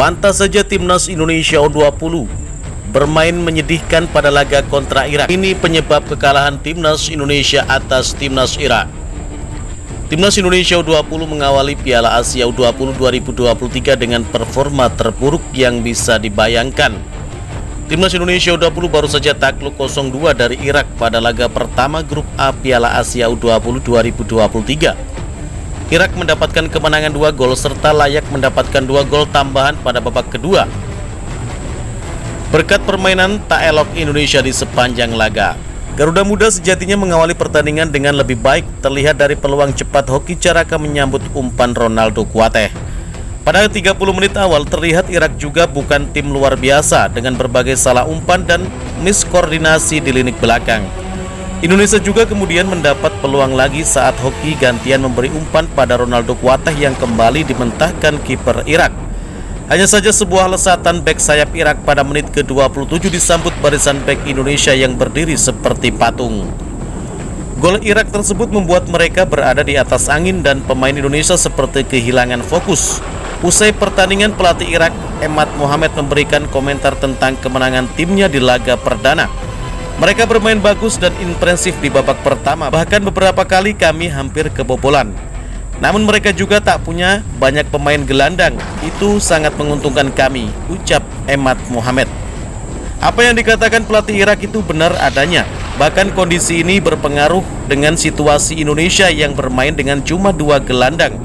Pantas saja timnas Indonesia U20 bermain menyedihkan pada laga kontra Irak. Ini penyebab kekalahan timnas Indonesia atas timnas Irak. Timnas Indonesia U20 mengawali Piala Asia U20 2023 dengan performa terburuk yang bisa dibayangkan. Timnas Indonesia U20 baru saja takluk 0-2 dari Irak pada laga pertama grup A Piala Asia U20 2023. Irak mendapatkan kemenangan 2 gol serta layak mendapatkan 2 gol tambahan pada babak kedua. Berkat permainan tak elok Indonesia di sepanjang laga, Garuda Muda sejatinya mengawali pertandingan dengan lebih baik, terlihat dari peluang cepat Hoki Caraka menyambut umpan Ronaldo Kuateh. Pada 30 menit awal terlihat Irak juga bukan tim luar biasa dengan berbagai salah umpan dan miskoordinasi di lini belakang. Indonesia juga kemudian mendapat peluang lagi saat Hoki gantian memberi umpan pada Ronaldo Kuateh yang kembali dimentahkan kiper Irak. Hanya saja sebuah lesatan bek sayap Irak pada menit ke-27 disambut barisan bek Indonesia yang berdiri seperti patung. Gol Irak tersebut membuat mereka berada di atas angin dan pemain Indonesia seperti kehilangan fokus. Usai pertandingan, pelatih Irak Emad Mohamed memberikan komentar tentang kemenangan timnya di laga perdana. Mereka bermain bagus dan impresif di babak pertama, bahkan beberapa kali kami hampir kebobolan. Namun mereka juga tak punya banyak pemain gelandang, itu sangat menguntungkan kami, ucap Emad Mohamed. Apa yang dikatakan pelatih Irak itu benar adanya, bahkan kondisi ini berpengaruh dengan situasi Indonesia yang bermain dengan cuma 2 gelandang,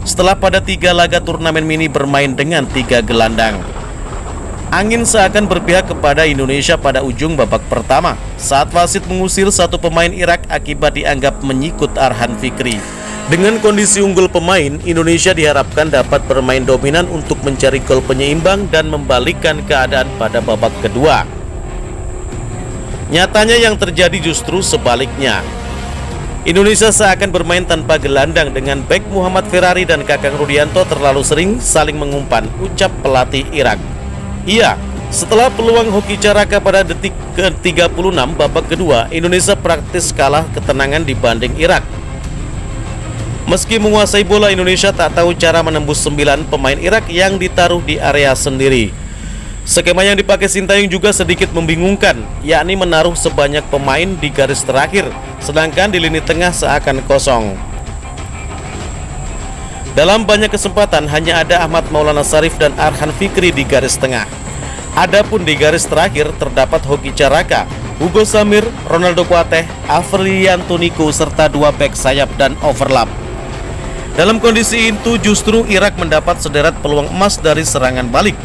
setelah pada 3 laga turnamen mini bermain dengan 3 gelandang. Angin seakan berpihak kepada Indonesia pada ujung babak pertama saat wasit mengusir satu pemain Irak akibat dianggap menyikut Arhan Fikri. Dengan kondisi unggul pemain, Indonesia diharapkan dapat bermain dominan untuk mencari gol penyeimbang dan membalikkan keadaan pada babak kedua. Nyatanya yang terjadi justru sebaliknya. Indonesia seakan bermain tanpa gelandang dengan bek Muhammad Ferrari dan Kakang Rudianto terlalu sering saling mengumpan, ucap pelatih Irak. Iya, setelah peluang Hoki Caraka pada detik ke-36 babak kedua, Indonesia praktis kalah ketenangan dibanding Irak. Meski menguasai bola, Indonesia tak tahu cara menembus 9 pemain Irak yang ditaruh di area sendiri. Skema yang dipakai Sintayong juga sedikit membingungkan, yakni menaruh sebanyak pemain di garis terakhir, sedangkan di lini tengah seakan kosong. Dalam banyak kesempatan hanya ada Ahmad Maulana Sarif dan Arhan Fikri di garis tengah. Adapun di garis terakhir terdapat Hoki Caraka, Hugo Samir, Ronaldo Kuateh, Afriyanto Niko serta 2 bek sayap dan overlap. Dalam kondisi itu justru Irak mendapat sederet peluang emas dari serangan balik.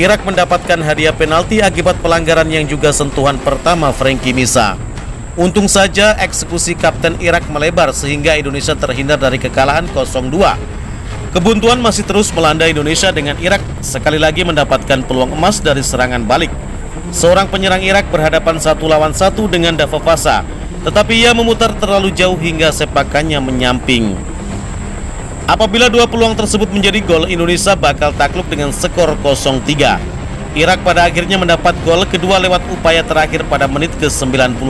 Irak mendapatkan hadiah penalti akibat pelanggaran yang juga sentuhan pertama Frankie Misa. Untung saja eksekusi Kapten Irak melebar sehingga Indonesia terhindar dari kekalahan 0-2. Kebuntuan masih terus melanda Indonesia dengan Irak sekali lagi mendapatkan peluang emas dari serangan balik. Seorang penyerang Irak berhadapan 1 lawan 1 dengan Dava Fasa, tetapi ia memutar terlalu jauh hingga sepakannya menyamping. Apabila 2 peluang tersebut menjadi gol, Indonesia bakal takluk dengan skor 0-3. Irak pada akhirnya mendapat gol kedua lewat upaya terakhir pada menit ke-95.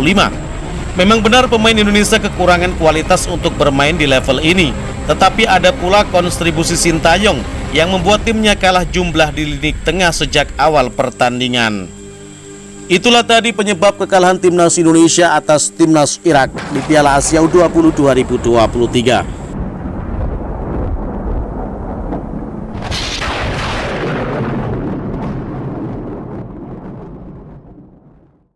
Memang benar pemain Indonesia kekurangan kualitas untuk bermain di level ini, tetapi ada pula kontribusi Sintayong yang membuat timnya kalah jumlah di lini tengah sejak awal pertandingan. Itulah tadi penyebab kekalahan timnas Indonesia atas timnas Irak di Piala Asia U20 2023.